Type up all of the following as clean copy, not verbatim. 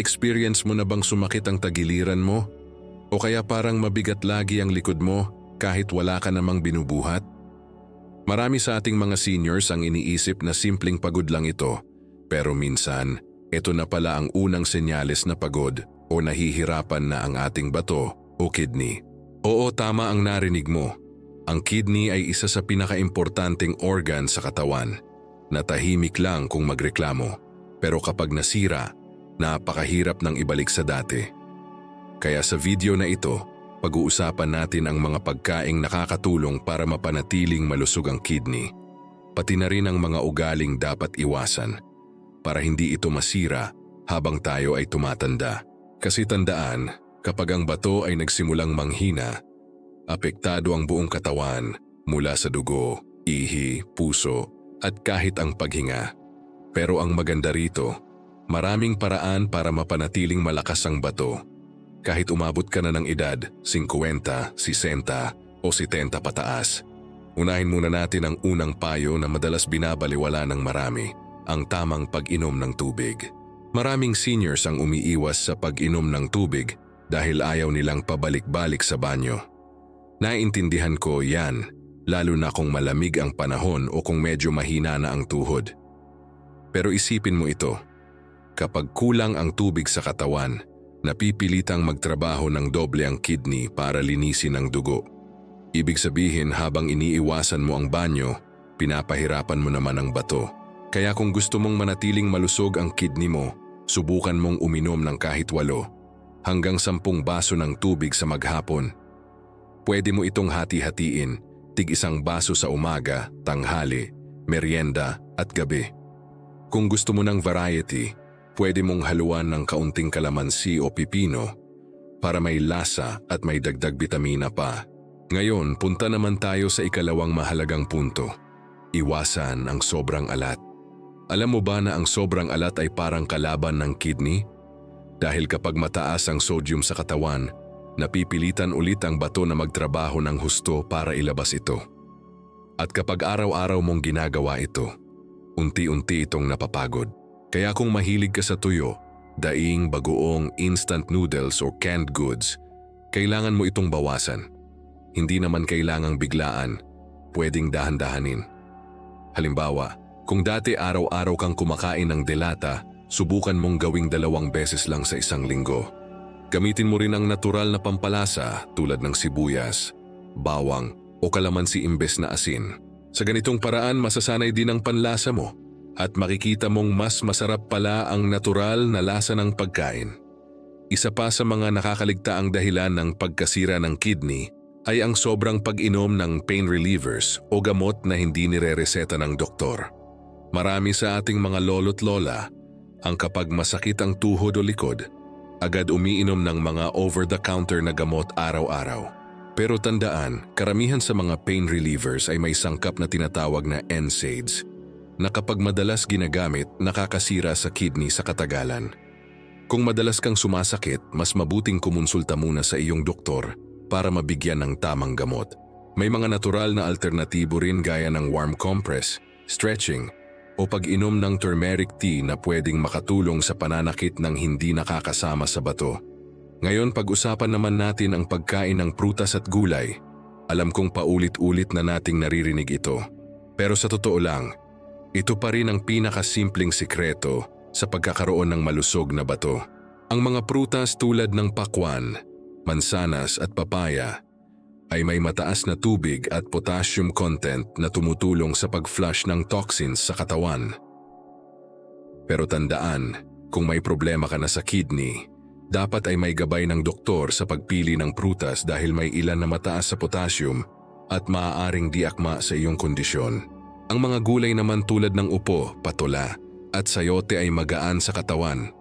Na-experience mo na bang sumakit ang tagiliran mo? O kaya parang mabigat lagi ang likod mo kahit wala ka namang binubuhat? Marami sa ating mga seniors ang iniisip na simpleng pagod lang ito, pero minsan, ito na pala ang unang senyales na pagod o nahihirapan na ang ating bato o kidney. Oo, tama ang narinig mo. Ang kidney ay isa sa pinakaimportanteng organ sa katawan na tahimik lang kung magreklamo. Pero kapag nasira, napakahirap nang ibalik sa dati. Kaya sa video na ito, pag-uusapan natin ang mga pagkaing nakakatulong para mapanatiling malusog ang kidney, pati na rin ang mga ugaling dapat iwasan para hindi ito masira habang tayo ay tumatanda. Kasi tandaan, kapag ang bato ay nagsimulang manghina, apektado ang buong katawan mula sa dugo, ihi, puso at kahit ang paghinga. Pero ang maganda rito, maraming paraan para mapanatiling malakas ang bato. Kahit umabot ka na ng edad 50, 60 o 70 pataas. Unahin muna natin ang unang payo na madalas binabaliwala ng marami, ang tamang pag-inom ng tubig. Maraming seniors ang umiiwas sa pag-inom ng tubig dahil ayaw nilang pabalik-balik sa banyo. Naiintindihan ko yan, lalo na kung malamig ang panahon o kung medyo mahina na ang tuhod. Pero isipin mo ito, kapag kulang ang tubig sa katawan, napipilitang magtrabaho ng doble ang kidney para linisin ang dugo. Ibig sabihin habang iniiwasan mo ang banyo, pinapahirapan mo naman ang bato. Kaya kung gusto mong manatiling malusog ang kidney mo, subukan mong uminom ng kahit 8 hanggang 10 baso ng tubig sa maghapon. Pwede mo itong hati-hatiin, tig-1 baso sa umaga, tanghali, merienda at gabi. Kung gusto mo ng variety, pwede mong haluan ng kaunting kalamansi o pipino para may lasa at may dagdag bitamina pa. Ngayon, punta naman tayo sa ikalawang mahalagang punto. Iwasan ang sobrang alat. Alam mo ba na ang sobrang alat ay parang kalaban ng kidney? Dahil kapag mataas ang sodium sa katawan, napipilitan ulit ang bato na magtrabaho ng husto para ilabas ito. At kapag araw-araw mong ginagawa ito, unti-unti itong napapagod. Kaya kung mahilig ka sa tuyo, daing, bagoong, instant noodles or canned goods, kailangan mo itong bawasan. Hindi naman kailangang biglaan, pwedeng dahan-dahanin. Halimbawa, kung dati araw-araw kang kumakain ng delata, subukan mong gawing 2 beses lang sa isang linggo. Gamitin mo rin ang natural na pampalasa tulad ng sibuyas, bawang o kalamansi imbes na asin. Sa ganitong paraan masasanay din ang panlasa mo at makikita mong mas masarap pala ang natural na lasa ng pagkain. Isa pa sa mga nakakaligtaang dahilan ng pagkasira ng kidney ay ang sobrang pag-inom ng pain relievers o gamot na hindi nire-reseta ng doktor. Marami sa ating mga lolo't lola ang kapag masakit ang tuhod o likod, agad umiinom ng mga over-the-counter na gamot araw-araw. Pero tandaan, karamihan sa mga pain relievers ay may sangkap na tinatawag na NSAIDs na kapag madalas ginagamit, nakakasira sa kidney sa katagalan. Kung madalas kang sumasakit, mas mabuting kumonsulta muna sa iyong doktor para mabigyan ng tamang gamot. May mga natural na alternatibo rin gaya ng warm compress, stretching, o pag-inom ng turmeric tea na pwedeng makatulong sa pananakit ng hindi nakakasama sa bato. Ngayon pag-usapan naman natin ang pagkain ng prutas at gulay. Alam kong paulit-ulit na nating naririnig ito. Pero sa totoo lang, ito pa rin ang pinakasimpleng sikreto sa pagkakaroon ng malusog na bato. Ang mga prutas tulad ng pakwan, mansanas at papaya ay may mataas na tubig at potassium content na tumutulong sa pag-flush ng toxins sa katawan. Pero tandaan, kung may problema ka na sa kidney, dapat ay may gabay ng doktor sa pagpili ng prutas dahil may ilan na mataas sa potassium at maaaring di akma sa iyong kondisyon. Ang mga gulay naman tulad ng upo, patola at sayote ay magaan sa katawan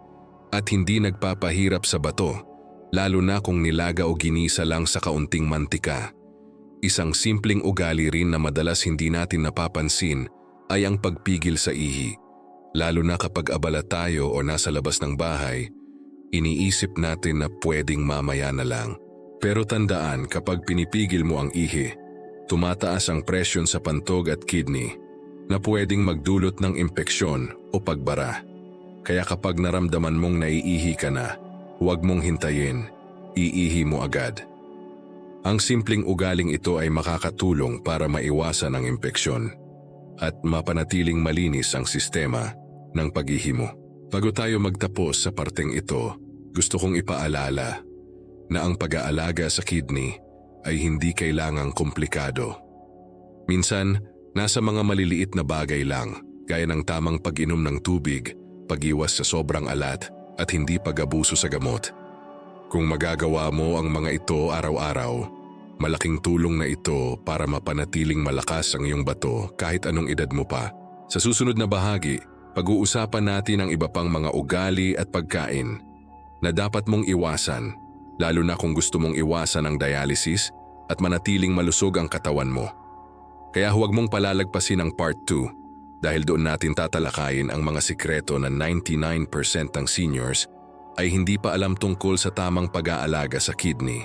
at hindi nagpapahirap sa bato, lalo na kung nilaga o ginisa lang sa kaunting mantika. Isang simpleng ugali rin na madalas hindi natin napapansin ay ang pagpigil sa ihi. Lalo na kapag abala tayo o nasa labas ng bahay, iniisip natin na pwedeng mamaya na lang. Pero tandaan, kapag pinipigil mo ang ihi, tumataas ang presyon sa pantog at kidney na pwedeng magdulot ng impeksyon o pagbara. Kaya kapag naramdaman mong naiihi ka na, huwag mong hintayin, iihi mo agad. Ang simpleng ugaling ito ay makakatulong para maiwasan ang impeksyon at mapanatiling malinis ang sistema ng pag-ihi mo. Bago tayo magtapos sa parteng ito, gusto kong ipaalala na ang pag-aalaga sa kidney ay hindi kailangang komplikado. Minsan, nasa mga maliliit na bagay lang, gaya ng tamang pag-inom ng tubig, pag-iwas sa sobrang alat, at hindi pag-abuso sa gamot. Kung magagawa mo ang mga ito araw-araw, malaking tulong na ito para mapanatiling malakas ang iyong bato kahit anong edad mo pa. Sa susunod na bahagi, pag-uusapan natin ang iba pang mga ugali at pagkain na dapat mong iwasan, lalo na kung gusto mong iwasan ang dialysis at manatiling malusog ang katawan mo. Kaya huwag mong palalagpasin ang part 2 dahil doon natin tatalakayin ang mga sikreto na 99% ng seniors ay hindi pa alam tungkol sa tamang pag-aalaga sa kidney.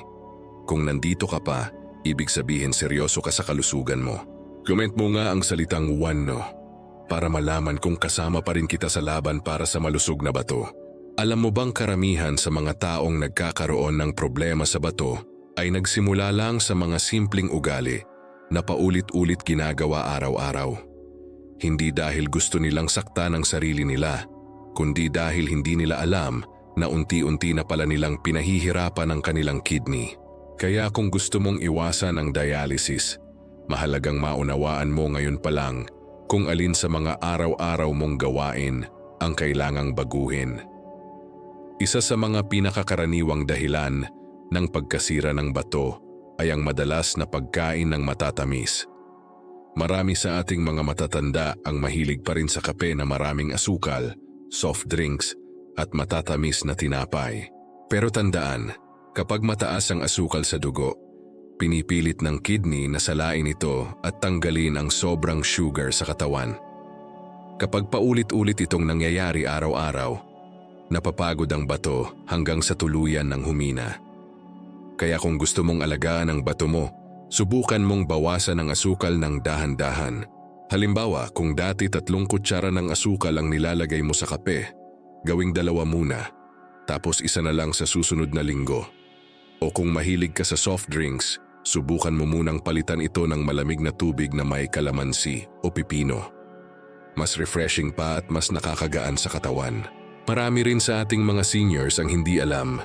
Kung nandito ka pa, ibig sabihin seryoso ka sa kalusugan mo. Comment mo nga ang salitang 1 no para malaman kung kasama pa rin kita sa laban para sa malusog na bato. Alam mo bang karamihan sa mga taong nagkakaroon ng problema sa bato ay nagsimula lang sa mga simpleng ugali na paulit-ulit ginagawa araw-araw. Hindi dahil gusto nilang saktan ang sarili nila, kundi dahil hindi nila alam na unti-unti na pala nilang pinahihirapan ang kanilang kidney. Kaya kung gusto mong iwasan ang dialysis, mahalagang maunawaan mo ngayon pa lang kung alin sa mga araw-araw mong gawain ang kailangang baguhin. Isa sa mga pinakakaraniwang dahilan ng pagkasira ng bato ay ang madalas na pagkain ng matatamis. Marami sa ating mga matatanda ang mahilig pa rin sa kape na maraming asukal, soft drinks at matatamis na tinapay. Pero tandaan, kapag mataas ang asukal sa dugo, pinipilit ng kidney na salain ito at tanggalin ang sobrang sugar sa katawan. Kapag paulit-ulit itong nangyayari araw-araw, napapagod ang bato hanggang sa tuluyan ng humina. Kaya kung gusto mong alagaan ang bato mo, subukan mong bawasan ang asukal ng dahan-dahan. Halimbawa, kung dati 3 kutsara ng asukal ang nilalagay mo sa kape, gawing 2 muna, tapos 1 na lang sa susunod na linggo. O kung mahilig ka sa soft drinks, subukan mo munang palitan ito ng malamig na tubig na may kalamansi o pipino. Mas refreshing pa at mas nakakagaan sa katawan. Marami rin sa ating mga seniors ang hindi alam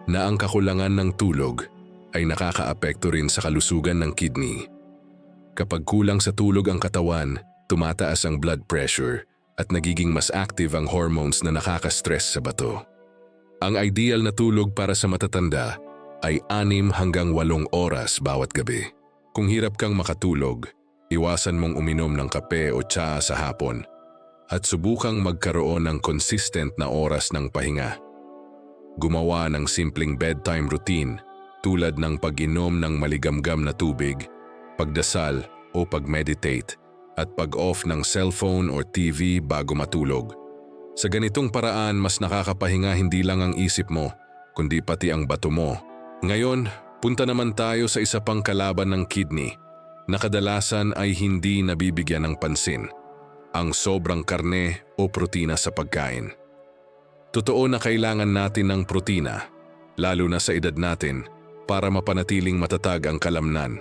na ang kakulangan ng tulog ay nakakaapekto rin sa kalusugan ng kidney. Kapag kulang sa tulog ang katawan, tumataas ang blood pressure at nagiging mas active ang hormones na nakaka-stress sa bato. Ang ideal na tulog para sa matatanda ay 6 hanggang 8 oras bawat gabi. Kung hirap kang makatulog, iwasan mong uminom ng kape o tsaa sa hapon at subukang magkaroon ng consistent na oras ng pahinga. Gumawa ng simpleng bedtime routine tulad ng pag-inom ng maligamgam na tubig, pagdasal o pag-meditate at pag-off ng cellphone or TV bago matulog. Sa ganitong paraan, mas nakakapahinga hindi lang ang isip mo, kundi pati ang bato mo. Ngayon, punta naman tayo sa isa pang kalaban ng kidney na kadalasan ay hindi nabibigyan ng pansin, ang sobrang karne o protina sa pagkain. Totoo na kailangan natin ng protina, lalo na sa edad natin, para mapanatiling matatag ang kalamnan.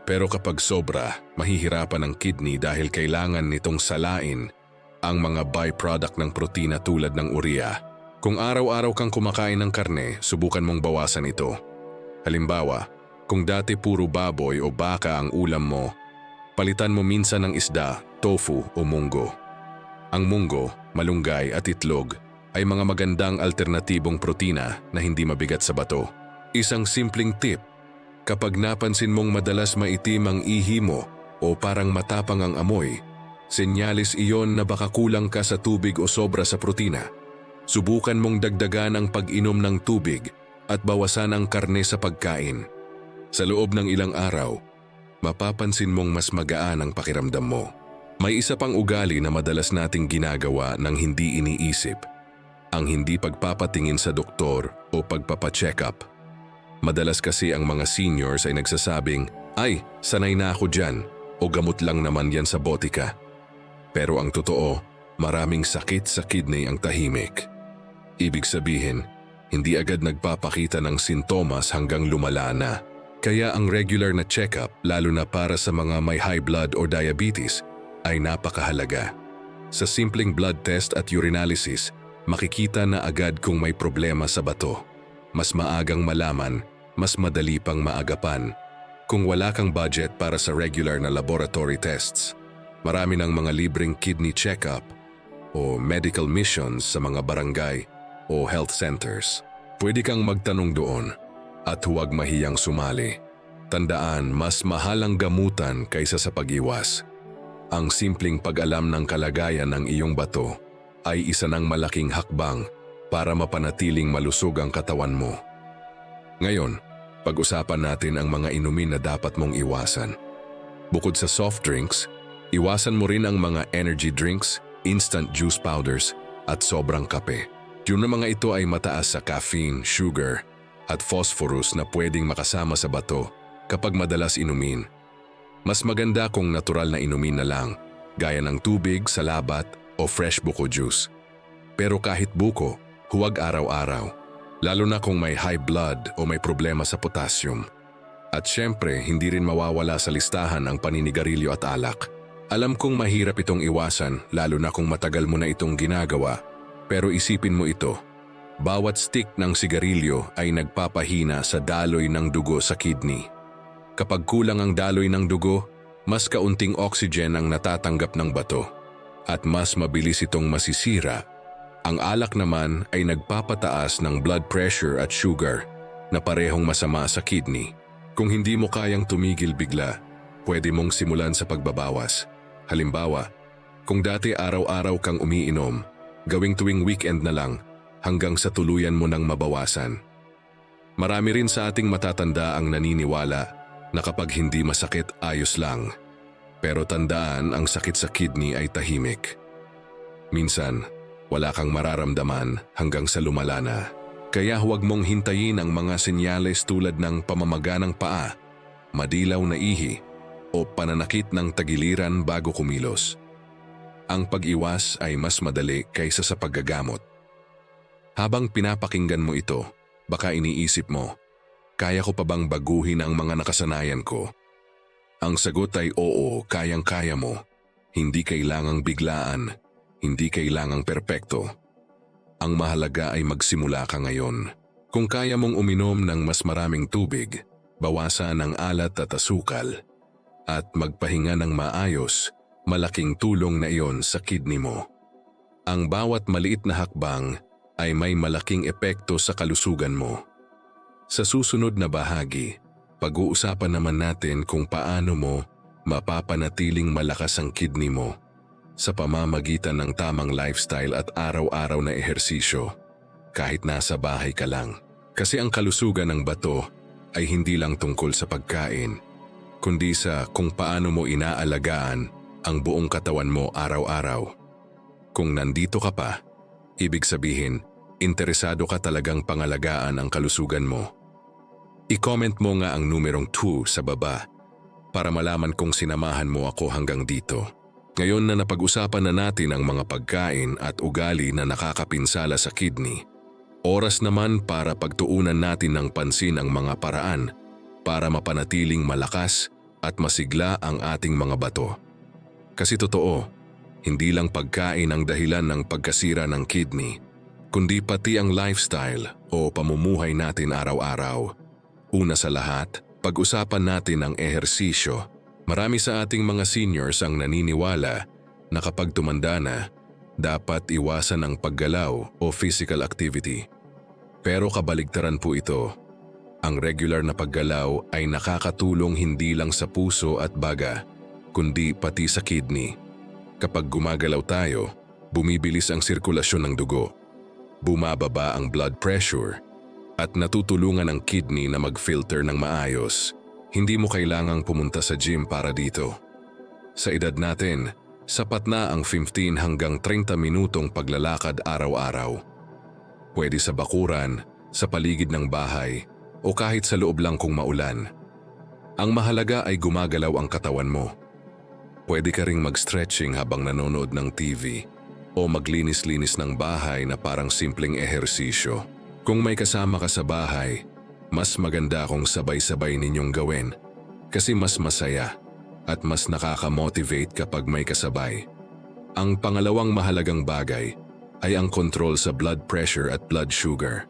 Pero kapag sobra, mahihirapan ang kidney dahil kailangan nitong salain ang mga byproduct ng protina tulad ng urea. Kung araw-araw kang kumakain ng karne, subukan mong bawasan ito. Halimbawa, kung dati puro baboy o baka ang ulam mo, palitan mo minsan ng isda, tofu o munggo. Ang munggo, malunggay at itlog ay mga magandang alternatibong protina na hindi mabigat sa bato. Isang simpleng tip, kapag napansin mong madalas maitim ang ihi mo o parang matapang ang amoy, senyalis iyon na baka kulang ka sa tubig o sobra sa protina. Subukan mong dagdagan ang pag-inom ng tubig at bawasan ang karne sa pagkain. Sa loob ng ilang araw, mapapansin mong mas magaan ang pakiramdam mo. May isa pang ugali na madalas nating ginagawa nang hindi iniisip, ang hindi pagpapatingin sa doktor o pagpapacheck up. Madalas kasi ang mga seniors ay nagsasabing, "Ay, sanay na ako dyan," o "gamot lang naman yan sa botika." Pero ang totoo, Maraming sakit sa kidney ang tahimik. Ibig sabihin, hindi agad nagpapakita ng sintomas hanggang lumala na. Kaya ang regular na check-up, lalo na para sa mga may high blood or diabetes, ay napakahalaga. Sa simpleng blood test at urinalysis, makikita na agad kung may problema sa bato. Mas maagang malaman, mas madali pang maagapan. Kung wala kang budget para sa regular na laboratory tests, marami ng mga libreng kidney check-up o medical missions sa mga barangay o health centers. Pwede kang magtanong doon at huwag mahiyang sumali. Tandaan, mas mahal ang gamutan kaysa sa pag-iwas. Ang simpleng pag-alam ng kalagayan ng iyong bato ay isa ng malaking hakbang para mapanatiling malusog ang katawan mo. Ngayon, pag-usapan natin ang mga inumin na dapat mong iwasan. Bukod sa soft drinks, iwasan mo rin ang mga energy drinks, instant juice powders at sobrang kape. Yung mga ito ay mataas sa caffeine, sugar at phosphorus na pwedeng makasama sa bato kapag madalas inumin. Mas maganda kung natural na inumin na lang, gaya ng tubig, salabat o fresh buko juice. Pero kahit buko, huwag araw-araw, lalo na kung may high blood o may problema sa potassium. At syempre, hindi rin mawawala sa listahan ang paninigarilyo at alak. Alam kong mahirap itong iwasan, lalo na kung matagal mo na itong ginagawa. Pero isipin mo ito, bawat stick ng sigarilyo ay nagpapahina sa daloy ng dugo sa kidney. Kapag kulang ang daloy ng dugo, mas kaunting oxygen ang natatanggap ng bato at mas mabilis itong masisira. Ang alak naman ay nagpapataas ng blood pressure at sugar na parehong masama sa kidney. Kung hindi mo kayang tumigil bigla, pwede mong simulan sa pagbabawas. Halimbawa, kung dati araw-araw kang umiinom, gawing tuwing weekend na lang hanggang sa tuluyan mo nang mabawasan. Marami rin sa ating matatanda ang naniniwala na kapag hindi masakit, ayos lang. Pero tandaan, ang sakit sa kidney ay tahimik. Minsan, wala kang mararamdaman hanggang sa lumala na. Kaya huwag mong hintayin ang mga senyales tulad ng pamamaga ng paa, madilaw na ihi, o pananakit ng tagiliran bago kumilos. Ang pag-iwas ay mas madali kaysa sa paggagamot. Habang pinapakinggan mo ito, baka iniisip mo, kaya ko pa bang baguhin ang mga nakasanayan ko? Ang sagot ay oo, kayang-kaya mo. Hindi kailangang biglaan, hindi kailangang perpekto. Ang mahalaga ay magsimula ka ngayon. Kung kaya mong uminom ng mas maraming tubig, bawasan ang alat at asukal, at magpahinga ng maayos, malaking tulong na iyon sa kidney mo. Ang bawat maliit na hakbang ay may malaking epekto sa kalusugan mo. Sa susunod na bahagi, pag-uusapan naman natin kung paano mo mapapanatiling malakas ang kidney mo sa pamamagitan ng tamang lifestyle at araw-araw na ehersisyo, kahit nasa bahay ka lang. Kasi ang kalusugan ng bato ay hindi lang tungkol sa pagkain, kundi sa kung paano mo inaalagaan ang buong katawan mo araw-araw. Kung nandito ka pa, ibig sabihin, interesado ka talagang pangalagaan ang kalusugan mo. I-comment mo nga ang numerong 2 sa baba para malaman kung sinamahan mo ako hanggang dito. Ngayon na napag-usapan na natin ang mga pagkain at ugali na nakakapinsala sa kidney, oras naman para pagtuunan natin ng pansin ang mga paraan para mapanatiling malakas at masigla ang ating mga bato. Kasi totoo, hindi lang pagkain ang dahilan ng pagkasira ng kidney, kundi pati ang lifestyle o pamumuhay natin araw-araw. Una sa lahat, pag-usapan natin ang ehersisyo. Marami sa ating mga seniors ang naniniwala na kapag tumanda na, dapat iwasan ang paggalaw o physical activity. Pero kabaligtaran po ito. Ang regular na paggalaw ay nakakatulong hindi lang sa puso at baga, kundi pati sa kidney. Kapag gumagalaw tayo, bumibilis ang sirkulasyon ng dugo, bumababa ang blood pressure, at natutulungan ang kidney na mag-filter ng maayos. Hindi mo kailangang pumunta sa gym para dito. Sa edad natin, sapat na ang 15 hanggang 30 minutong paglalakad araw-araw. Pwede sa bakuran, sa paligid ng bahay, o kahit sa loob lang kung maulan. Ang mahalaga ay gumagalaw ang katawan mo. Pwede ka ring mag-stretching habang nanonood ng TV o maglinis-linis ng bahay na parang simpleng ehersisyo. Kung may kasama ka sa bahay, mas maganda kung sabay-sabay ninyong gawin kasi mas masaya at mas nakaka-motivate kapag may kasabay. Ang pangalawang mahalagang bagay ay ang control sa blood pressure at blood sugar.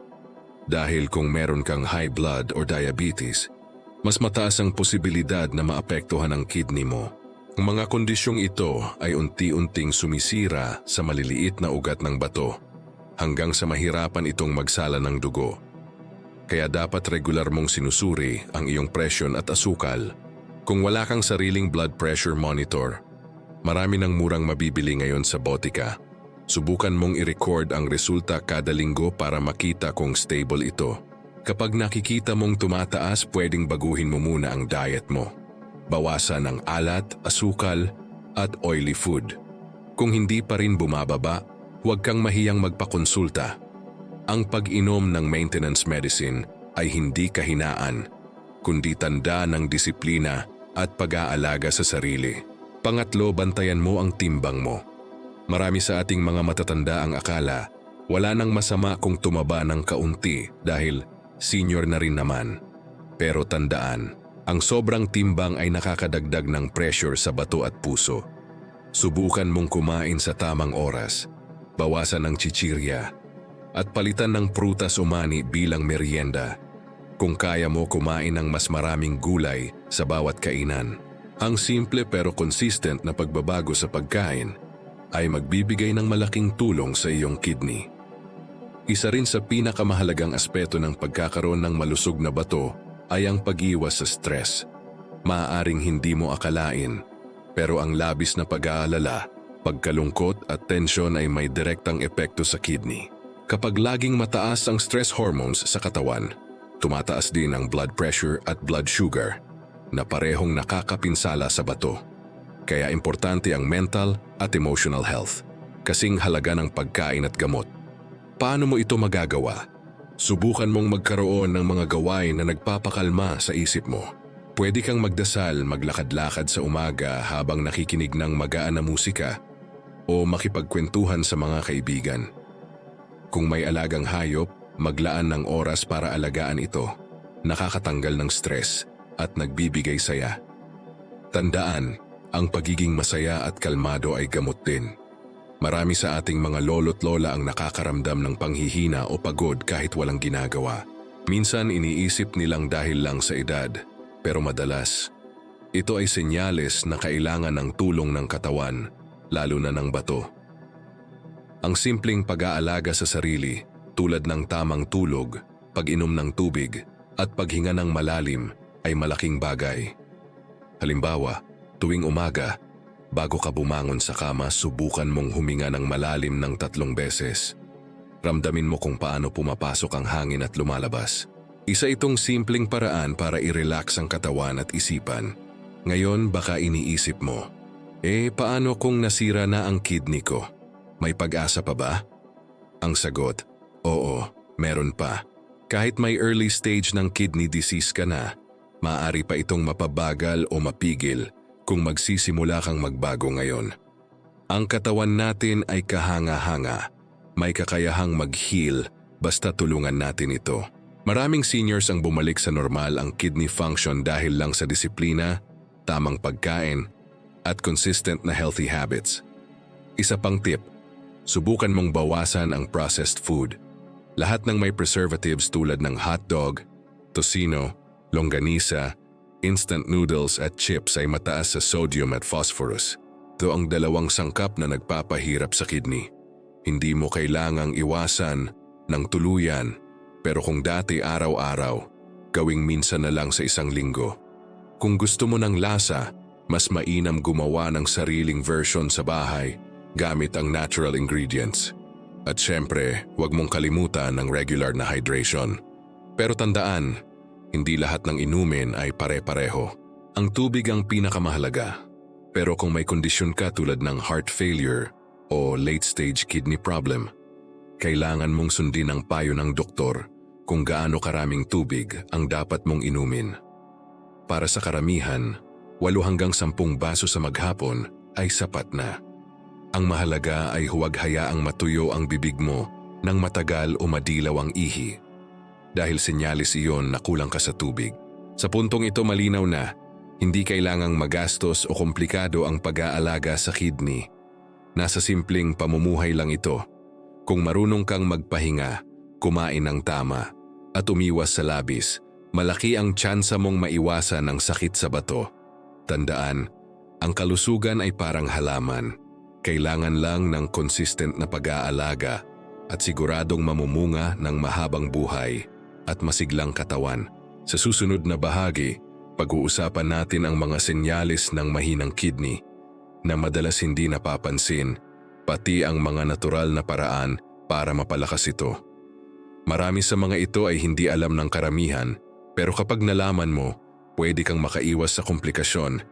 Dahil kung meron kang high blood or diabetes, mas mataas ang posibilidad na maapektuhan ang kidney mo. Ang mga kondisyong ito ay unti-unting sumisira sa maliliit na ugat ng bato hanggang sa mahirapan itong magsala ng dugo. Kaya dapat regular mong sinusuri ang iyong presyon at asukal. Kung wala kang sariling blood pressure monitor, marami ng murang mabibili ngayon sa botika. Subukan mong i-record ang resulta kada linggo para makita kung stable ito. Kapag nakikita mong tumataas, pwedeng baguhin mo muna ang diet mo. Bawasan ang alat, asukal, at oily food. Kung hindi pa rin bumababa, huwag kang mahiyang magpakonsulta. Ang pag-inom ng maintenance medicine ay hindi kahinaan, kundi tanda ng disiplina at pag-aalaga sa sarili. Pangatlo, bantayan mo ang timbang mo. Marami sa ating mga matatanda ang akala, wala nang masama kung tumaba ng kaunti dahil senior na rin naman. Pero tandaan, ang sobrang timbang ay nakakadagdag ng pressure sa bato at puso. Subukan mong kumain sa tamang oras, bawasan ng chichirya, at palitan ng prutas o mani bilang merienda. Kung kaya mo kumain ng mas maraming gulay sa bawat kainan, ang simple pero consistent na pagbabago sa pagkain ay magbibigay ng malaking tulong sa iyong kidney. Isa rin sa pinakamahalagang aspeto ng pagkakaroon ng malusog na bato ay ang pag-iwas sa stress. Maaaring hindi mo akalain, pero ang labis na pag-aalala, pagkalungkot at tensyon ay may direktang epekto sa kidney. Kapag laging mataas ang stress hormones sa katawan, tumataas din ang blood pressure at blood sugar na parehong nakakapinsala sa bato. Kaya importante ang mental at emotional health, kasing halaga ng pagkain at gamot. Paano mo ito magagawa? Subukan mong magkaroon ng mga gawain na nagpapakalma sa isip mo. Pwede kang magdasal, maglakad-lakad sa umaga habang nakikinig ng magaan na musika o makipagkwentuhan sa mga kaibigan. Kung may alagang hayop, maglaan ng oras para alagaan ito. Nakakatanggal ng stress at nagbibigay saya. Tandaan, ang pagiging masaya at kalmado ay gamot din. Marami sa ating mga lolo't lola ang nakakaramdam ng panghihina o pagod kahit walang ginagawa. Minsan iniisip nilang dahil lang sa edad, pero madalas, ito ay senyales na kailangan ng tulong ng katawan, lalo na ng bato. Ang simpleng pag-aalaga sa sarili, tulad ng tamang tulog, pag-inom ng tubig, at paghinga ng malalim ay malaking bagay. Halimbawa, tuwing umaga, bago ka bumangon sa kama, subukan mong huminga ng malalim ng 3 beses. Ramdamin mo kung paano pumapasok ang hangin at lumalabas. Isa itong simpleng paraan para i-relax ang katawan at isipan. Ngayon baka iniisip mo, paano kung nasira na ang kidney ko? May pag-asa pa ba? Ang sagot, oo, meron pa. Kahit may early stage ng kidney disease ka na, maaari pa itong mapabagal o mapigil kung magsisimula kang magbago ngayon. Ang katawan natin ay kahanga-hanga. May kakayahang mag-heal basta tulungan natin ito. Maraming seniors ang bumalik sa normal ang kidney function dahil lang sa disiplina, tamang pagkain, at consistent na healthy habits. Isa pang tip, subukan mong bawasan ang processed food. Lahat ng may preservatives tulad ng hotdog, tocino, longganisa, instant noodles at chips ay mataas sa sodium at phosphorus. Ito ang 2 sangkap na nagpapahirap sa kidney. Hindi mo kailangang iwasan ng tuluyan, pero kung dati araw-araw, gawing minsan na lang sa 1 linggo. Kung gusto mo ng lasa, mas mainam gumawa ng sariling version sa bahay gamit ang natural ingredients. At syempre, huwag mong kalimutan ng regular na hydration. Pero tandaan, hindi lahat ng inumin ay pare-pareho. Ang tubig ang pinakamahalaga. Pero kung may kondisyon ka tulad ng heart failure o late-stage kidney problem, kailangan mong sundin ang payo ng doktor kung gaano karaming tubig ang dapat mong inumin. Para sa karamihan, 8 hanggang 10 baso sa maghapon ay sapat na. Ang mahalaga ay huwag hayaang matuyo ang bibig mo nang matagal o madilaw ang ihi. Dahil senyalis iyon na kulang ka sa tubig. Sa puntong ito malinaw na, hindi kailangang magastos o komplikado ang pag-aalaga sa kidney. Nasa simpleng pamumuhay lang ito. Kung marunong kang magpahinga, kumain ng tama, at umiwas sa labis, malaki ang tsansa mong maiwasan ang sakit sa bato. Tandaan, ang kalusugan ay parang halaman. Kailangan lang ng consistent na pag-aalaga at siguradong mamumunga ng mahabang buhay at masiglang katawan. Sa susunod na bahagi, pag-uusapan natin ang mga senyalis ng mahinang kidney na madalas hindi napapansin, pati ang mga natural na paraan para mapalakas ito. Marami sa mga ito ay hindi alam ng karamihan, pero kapag nalaman mo, pwede kang makaiwas sa komplikasyon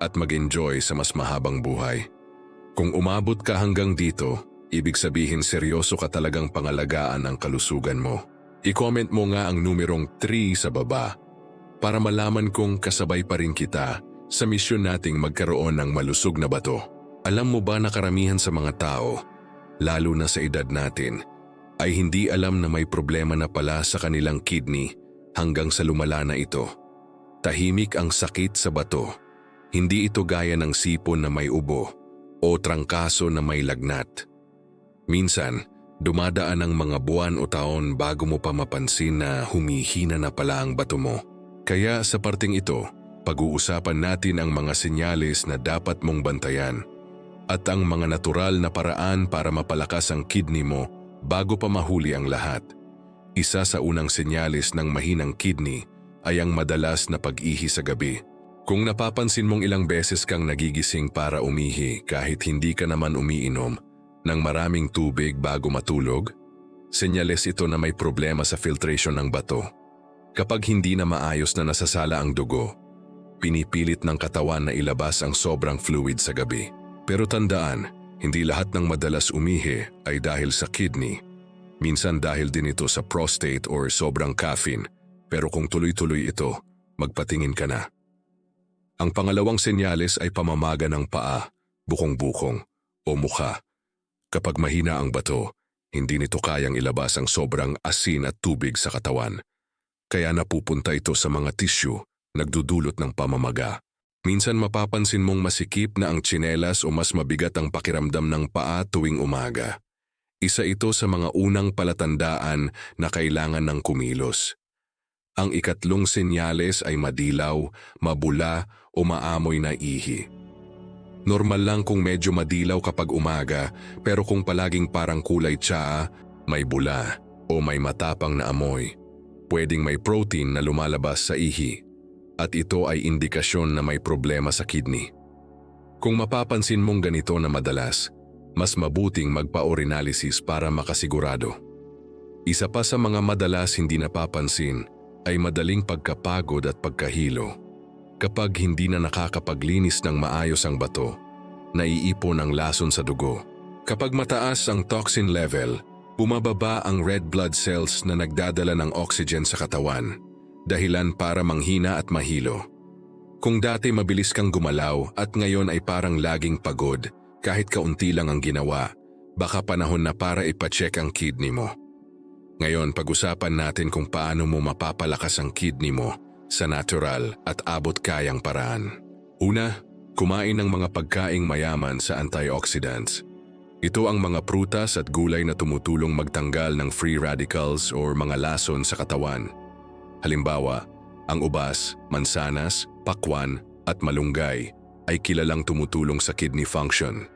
at mag-enjoy sa mas mahabang buhay. Kung umabot ka hanggang dito, ibig sabihin seryoso ka talagang pangalagaan ang kalusugan mo. I-comment mo nga ang numerong 3 sa baba para malaman kung kasabay pa rin kita sa misyon nating magkaroon ng malusog na bato. Alam mo ba na karamihan sa mga tao, lalo na sa edad natin, ay hindi alam na may problema na pala sa kanilang kidney hanggang sa lumala na ito. Tahimik ang sakit sa bato. Hindi ito gaya ng sipon na may ubo o trangkaso na may lagnat. Minsan, dumadaan ang mga buwan o taon bago mo pa mapansin na humihina na pala ang bato mo. Kaya sa parting ito, pag-uusapan natin ang mga senyalis na dapat mong bantayan at ang mga natural na paraan para mapalakas ang kidney mo bago pa mahuli ang lahat. Isa sa unang senyalis ng mahinang kidney ay ang madalas na pag-ihi sa gabi. Kung napapansin mong ilang beses kang nagigising para umihi kahit hindi ka naman umiinom ng maraming tubig bago matulog, senyales ito na may problema sa filtration ng bato. Kapag hindi na maayos na nasasala ang dugo, pinipilit ng katawan na ilabas ang sobrang fluid sa gabi. Pero tandaan, hindi lahat ng madalas umihi ay dahil sa kidney. Minsan dahil din ito sa prostate or sobrang caffeine, pero kung tuloy-tuloy ito, magpatingin ka na. Ang pangalawang senyales ay pamamaga ng paa, bukong-bukong o mukha. Kapag mahina ang bato, hindi nito kayang ilabas ang sobrang asin at tubig sa katawan. Kaya napupunta ito sa mga tissue, nagdudulot ng pamamaga. Minsan mapapansin mong masikip na ang tsinelas o mas mabigat ang pakiramdam ng paa tuwing umaga. Isa ito sa mga unang palatandaan na kailangan ng kumilos. Ang ikatlong senyales ay madilaw, mabula o maamoy na ihi. Normal lang kung medyo madilaw kapag umaga, pero kung palaging parang kulay tsaa, may bula o may matapang na amoy, pwedeng may protein na lumalabas sa ihi. At ito ay indikasyon na may problema sa kidney. Kung mapapansin mong ganito na madalas, mas mabuting magpa-urinalysis para makasigurado. Isa pa sa mga madalas hindi napapansin ay madaling pagkapagod at pagkahilo. Kapag hindi na nakakapaglinis ng maayos ang bato, naiipon ang lason sa dugo. Kapag mataas ang toxin level, bumababa ang red blood cells na nagdadala ng oxygen sa katawan, dahilan para manghina at mahilo. Kung dati mabilis kang gumalaw at ngayon ay parang laging pagod, kahit kaunti lang ang ginawa, baka panahon na para ipacheck ang kidney mo. Ngayon, pag-usapan natin kung paano mo mapapalakas ang kidney mo sa natural at abot-kayang paraan. Una, kumain ng mga pagkaing mayaman sa antioxidants. Ito ang mga prutas at gulay na tumutulong magtanggal ng free radicals o mga lason sa katawan. Halimbawa, ang ubas, mansanas, pakwan at malunggay ay kilalang tumutulong sa kidney function.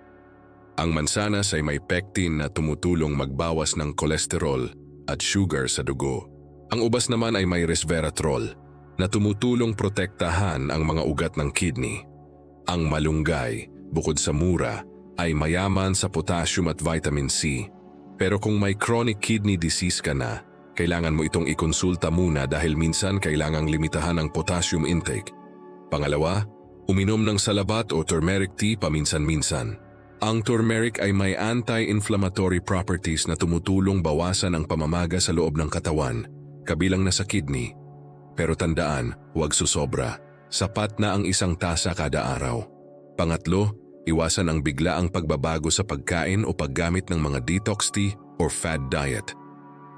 Ang mansanas ay may pectin na tumutulong magbawas ng kolesterol at sugar sa dugo. Ang ubas naman ay may resveratrol na tumutulong protektahan ang mga ugat ng kidney. Ang malunggay, bukod sa mura, ay mayaman sa potassium at vitamin C. Pero kung may chronic kidney disease ka na, kailangan mo itong ikonsulta muna dahil minsan kailangang limitahan ang potassium intake. Pangalawa, uminom ng salabat o turmeric tea paminsan-minsan. Ang turmeric ay may anti-inflammatory properties na tumutulong bawasan ang pamamaga sa loob ng katawan, kabilang na sa kidney. Pero tandaan, huwag susobra. Sapat na ang isang tasa kada araw. Pangatlo, Iwasan ang biglaang pagbabago sa pagkain o paggamit ng mga detox tea or fad diet.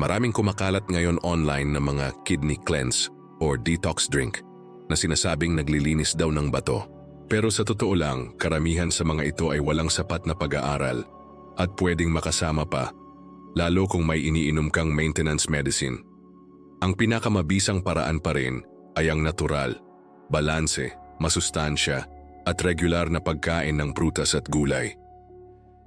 Maraming kumakalat ngayon online ng mga kidney cleanse or detox drink na sinasabing naglilinis daw ng bato. Pero sa totoo lang, karamihan sa mga ito ay walang sapat na pag-aaral at pwedeng makasama pa, lalo kung may iniinom kang maintenance medicine. Ang pinakamabisang paraan pa rin ay ang natural, balanse, masustansya at regular na pagkain ng prutas at gulay.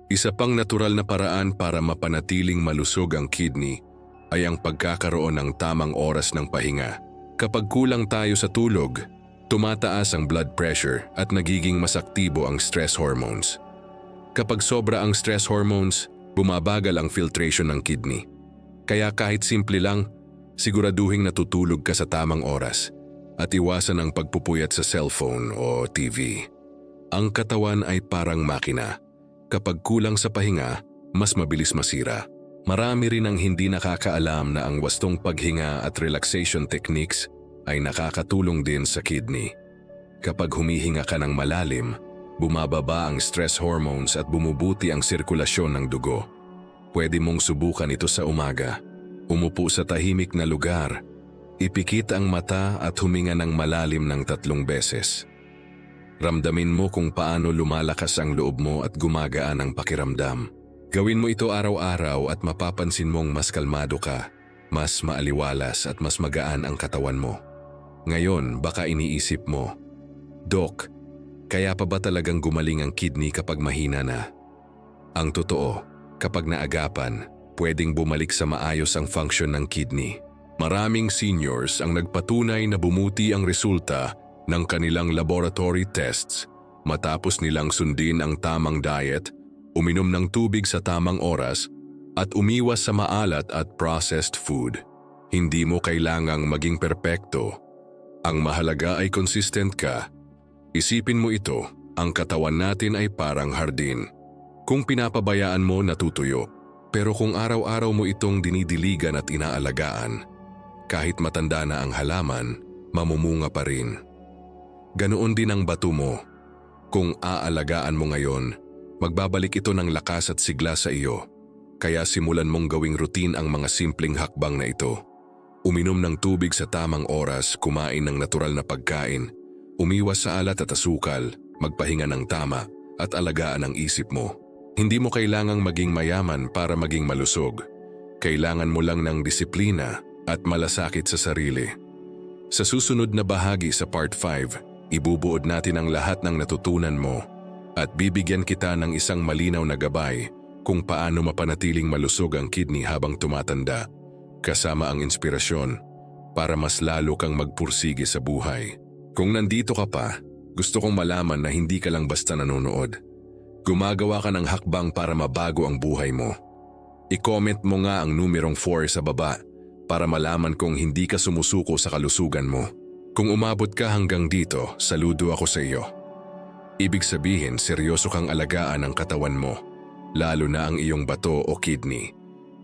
Isa pang natural na paraan para mapanatiling malusog ang kidney ay ang pagkakaroon ng tamang oras ng pahinga. Kapag kulang tayo sa tulog, tumataas ang blood pressure at nagiging mas aktibo ang stress hormones. Kapag sobra ang stress hormones, bumabagal ang filtration ng kidney. Kaya kahit simple lang, siguraduhing natutulog ka sa tamang oras at iwasan ang pagpupuyat sa cellphone o TV. Ang katawan ay parang makina. Kapag kulang sa pahinga, mas mabilis masira. Marami rin ang hindi nakakaalam na ang wastong paghinga at relaxation techniques ay nakakatulong din sa kidney. Kapag humihinga ka ng malalim, bumababa ang stress hormones at bumubuti ang sirkulasyon ng dugo. Pwede mong subukan ito sa umaga. Umupo sa tahimik na lugar, ipikit ang mata at huminga ng malalim ng 3 beses. Ramdamin mo kung paano lumalakas ang loob mo at gumagaan ang pakiramdam. Gawin mo ito araw-araw at mapapansin mong mas kalmado ka, mas maaliwalas at mas magaan ang katawan mo. Ngayon, baka iniisip mo, Dok, kaya pa ba talagang gumaling ang kidney kapag mahina na? Ang totoo, kapag naagapan, pwedeng bumalik sa maayos ang function ng kidney. Maraming seniors ang nagpatunay na bumuti ang resulta ng kanilang laboratory tests matapos nilang sundin ang tamang diet, uminom ng tubig sa tamang oras, at umiwas sa maalat at processed food. Hindi mo kailangang maging perpekto. Ang mahalaga ay consistent ka. Isipin mo ito, ang katawan natin ay parang hardin. Kung pinapabayaan mo, natutuyo. Pero kung araw-araw mo itong dinidiligan at inaalagaan, kahit matanda na ang halaman, mamumunga pa rin. Ganoon din ang bato mo. Kung aalagaan mo ngayon, magbabalik ito ng lakas at sigla sa iyo. Kaya simulan mong gawing routine ang mga simpleng hakbang na ito. Uminom ng tubig sa tamang oras, kumain ng natural na pagkain, umiwas sa alat at asukal, magpahinga ng tama, at alagaan ang isip mo. Hindi mo kailangang maging mayaman para maging malusog. Kailangan mo lang ng disiplina at malasakit sa sarili. Sa susunod na bahagi sa Part 5, ibubuod natin ang lahat ng natutunan mo at bibigyan kita ng isang malinaw na gabay kung paano mapanatiling malusog ang kidney habang tumatanda, kasama ang inspirasyon para mas lalo kang magpursige sa buhay. Kung nandito ka pa, gusto kong malaman na hindi ka lang basta nanonood. Gumagawa ka ng hakbang para mabago ang buhay mo. I-comment mo nga ang numerong 4 sa baba para malaman kung hindi ka sumusuko sa kalusugan mo. Kung umabot ka hanggang dito, saludo ako sa iyo. Ibig sabihin, seryoso kang alagaan ang katawan mo, lalo na ang iyong bato o kidney.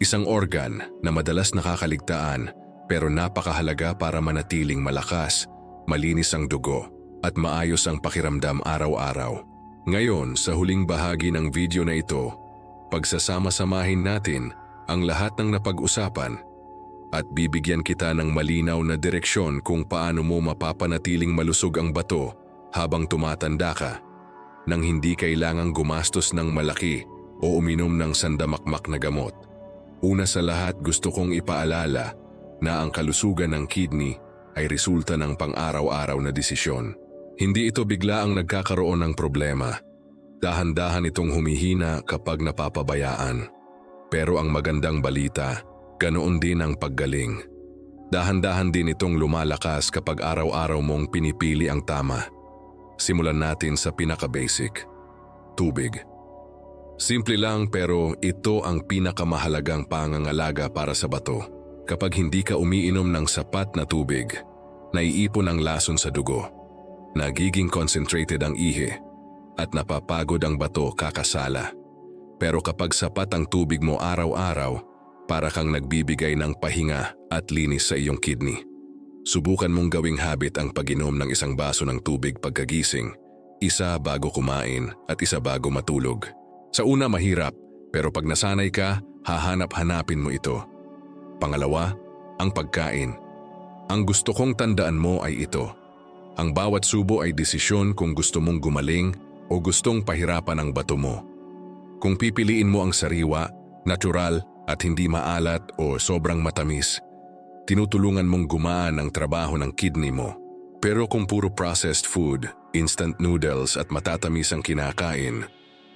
Isang organ na madalas nakakaligtaan pero napakahalaga para manatiling malakas, malinis ang dugo at maayos ang pakiramdam araw-araw. Ngayon, sa huling bahagi ng video na ito, pagsasama-samahin natin ang lahat ng napag-usapan at bibigyan kita ng malinaw na direksyon kung paano mo mapapanatiling malusog ang bato habang tumatanda ka nang hindi kailangang gumastos ng malaki o uminom ng sandamakmak na gamot. Una sa lahat, gusto kong ipaalala na ang kalusugan ng kidney ay resulta ng pang-araw-araw na desisyon. Hindi ito bigla ang nagkakaroon ng problema. Dahan-dahan itong humihina kapag napapabayaan. Pero ang magandang balita, ganoon din ang paggaling. Dahan-dahan din itong lumalakas kapag araw-araw mong pinipili ang tama. Simulan natin sa pinaka-basic. Tubig. Simple lang pero ito ang pinakamahalagang pangangalaga para sa bato. Kapag hindi ka umiinom ng sapat na tubig, naiipon ang lason sa dugo. Nagiging concentrated ang ihi at napapagod ang bato kakasala. Pero kapag sapat ang tubig mo araw-araw, para kang nagbibigay ng pahinga at linis sa iyong kidney. Subukan mong gawing habit ang pag-inom ng 1 baso ng tubig pagkagising, Isa bago kumain at isa bago matulog. Sa una mahirap, pero pag nasanay ka, hahanap-hanapin mo ito. Pangalawa, ang pagkain. Ang gusto kong tandaan mo ay ito. Ang bawat subo ay desisyon kung gusto mong gumaling o gustong pahirapan ang bato mo. Kung pipiliin mo ang sariwa, natural at hindi maalat o sobrang matamis, tinutulungan mong gumaan ang trabaho ng kidney mo. Pero kung puro processed food, instant noodles at matatamis ang kinakain,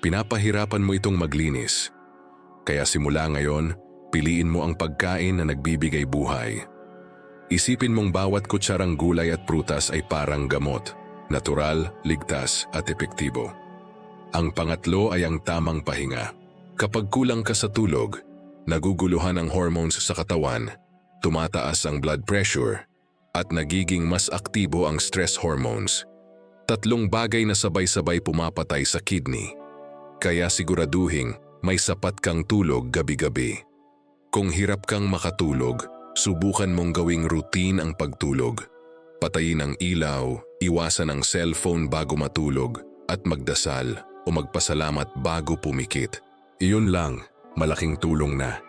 pinapahirapan mo itong maglinis. Kaya simula ngayon, piliin mo ang pagkain na nagbibigay buhay. Isipin mong bawat kutsarang gulay at prutas ay parang gamot, natural, ligtas at epektibo. Ang pangatlo ay ang tamang pahinga. Kapag kulang ka sa tulog, naguguluhan ang hormones sa katawan, tumataas ang blood pressure, at nagiging mas aktibo ang stress hormones. Tatlong bagay na sabay-sabay pumapatay sa kidney. Kaya siguraduhin may sapat kang tulog gabi-gabi. Kung hirap kang makatulog, subukan mong gawing routine ang pagtulog. Patayin ang ilaw, iwasan ang cellphone bago matulog, at magdasal o magpasalamat bago pumikit. Iyon lang, malaking tulong na.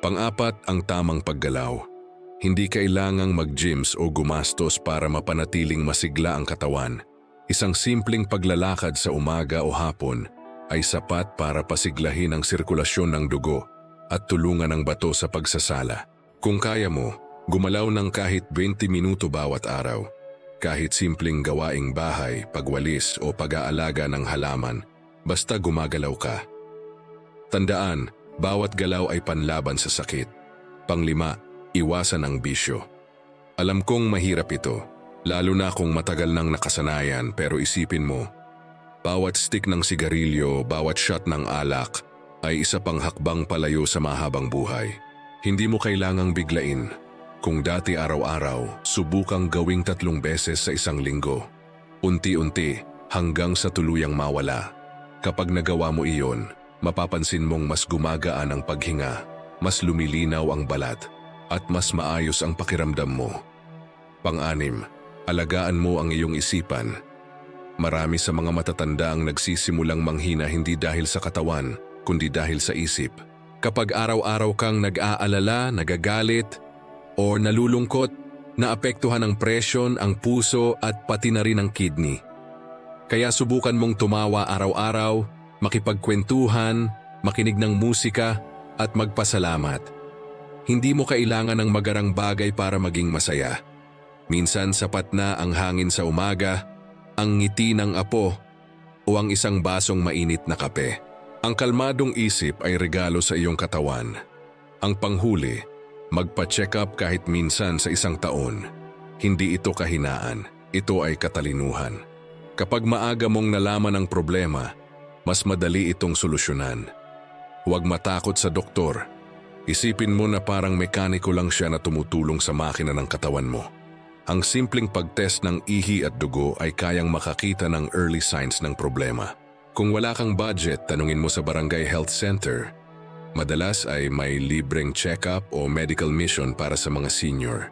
Pang-apat, ang tamang paggalaw. Hindi kailangang mag-gyms o gumastos para mapanatiling masigla ang katawan. Isang simpleng paglalakad sa umaga o hapon ay sapat para pasiglahin ang sirkulasyon ng dugo at tulungan ang bato sa pagsasala. Kung kaya mo, gumalaw ng kahit 20 minuto bawat araw. Kahit simpleng gawaing bahay, pagwalis o pag-aalaga ng halaman, basta gumagalaw ka. Tandaan, bawat galaw ay panlaban sa sakit. Panglima, iwasan ang bisyo. Alam kong mahirap ito, lalo na kung matagal nang nakasanayan, pero isipin mo, bawat stick ng sigarilyo, bawat shot ng alak ay isa pang hakbang palayo sa mahabang buhay. Hindi mo kailangang biglain. Kung dati araw-araw, subukang gawing 3 beses sa isang linggo. Unti-unti hanggang sa tuluyang mawala. Kapag nagawa mo iyon, mapapansin mong mas gumagaan ang paghinga, mas lumilinaw ang balat, at mas maayos ang pakiramdam mo. Pang-anim, alagaan mo ang iyong isipan. Marami sa mga matatanda ang nagsisimulang manghina hindi dahil sa katawan, kundi dahil sa isip. Kapag araw-araw kang nag-aalala, nagagalit, o nalulungkot, naapektuhan ng presyon, ang puso at pati na rin ang kidney. Kaya subukan mong tumawa araw-araw, makipagkwentuhan, makinig ng musika, at magpasalamat. Hindi mo kailangan ng magarang bagay para maging masaya. Minsan sapat na ang hangin sa umaga, ang ngiti ng apo, o ang isang basong mainit na kape. Ang kalmadong isip ay regalo sa iyong katawan. Ang panghuli, magpa-check up kahit minsan sa isang taon. Hindi ito kahinaan, ito ay katalinuhan. Kapag maaga mong nalaman ang problema, mas madali itong solusyonan. Huwag matakot sa doktor. Isipin mo na parang mekaniko lang siya na tumutulong sa makina ng katawan mo. Ang simpleng pag-test ng ihi at dugo ay kayang makakita ng early signs ng problema. Kung wala kang budget, tanungin mo sa barangay health center. Madalas ay may libreng check-up o medical mission para sa mga senior.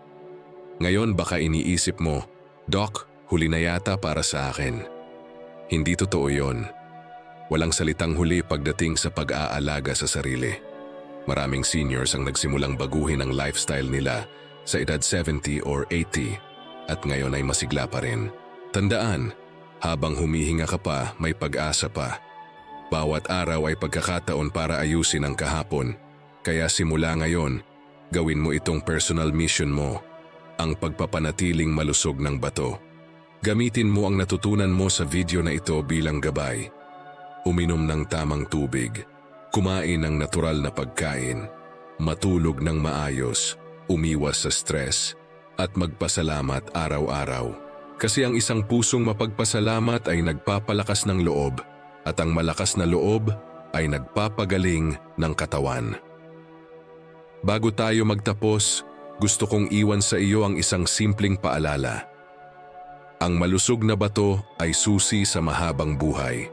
Ngayon baka iniisip mo, Doc, huli na yata para sa akin. Hindi totoo yon. Walang salitang huli pagdating sa pag-aalaga sa sarili. Maraming seniors ang nagsimulang baguhin ang lifestyle nila sa edad 70 or 80 at ngayon ay masigla pa rin. Tandaan, habang humihinga ka pa, may pag-asa pa. Bawat araw ay pagkakataon para ayusin ang kahapon. Kaya simula ngayon, gawin mo itong personal mission mo, ang pagpapanatiling malusog ng bato. Gamitin mo ang natutunan mo sa video na ito bilang gabay. Uminom ng tamang tubig. Kumain ng natural na pagkain, matulog ng maayos, umiwas sa stress, at magpasalamat araw-araw. Kasi ang isang pusong mapagpasalamat ay nagpapalakas ng loob, at ang malakas na loob ay nagpapagaling ng katawan. Bago tayo magtapos, gusto kong iwan sa iyo ang isang simpleng paalala. Ang malusog na bato ay susi sa mahabang buhay.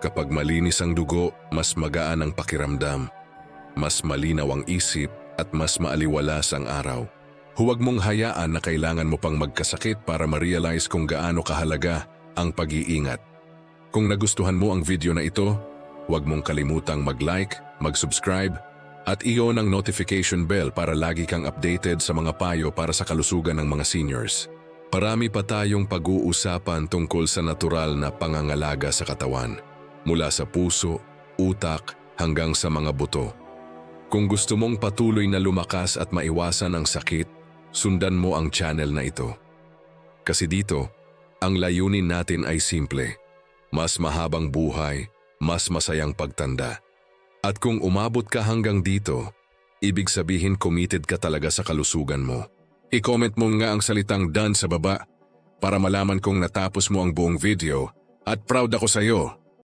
Kapag malinis ang dugo, mas magaan ang pakiramdam, mas malinaw ang isip at mas maaliwalas ang araw. Huwag mong hayaan na kailangan mo pang magkasakit para ma-realize kung gaano kahalaga ang pag-iingat. Kung nagustuhan mo ang video na ito, huwag mong kalimutang mag-like, mag-subscribe, at i-on ang notification bell para lagi kang updated sa mga payo para sa kalusugan ng mga seniors. Parami pa tayong pag-uusapan tungkol sa natural na pangangalaga sa katawan, mula sa puso, utak, hanggang sa mga buto. Kung gusto mong patuloy na lumakas at maiwasan ang sakit, sundan mo ang channel na ito. Kasi dito, ang layunin natin ay simple. Mas mahabang buhay, mas masayang pagtanda. At kung umabot ka hanggang dito, ibig sabihin committed ka talaga sa kalusugan mo. I-comment mo nga ang salitang done sa baba para malaman kong natapos mo ang buong video at proud ako sa iyo.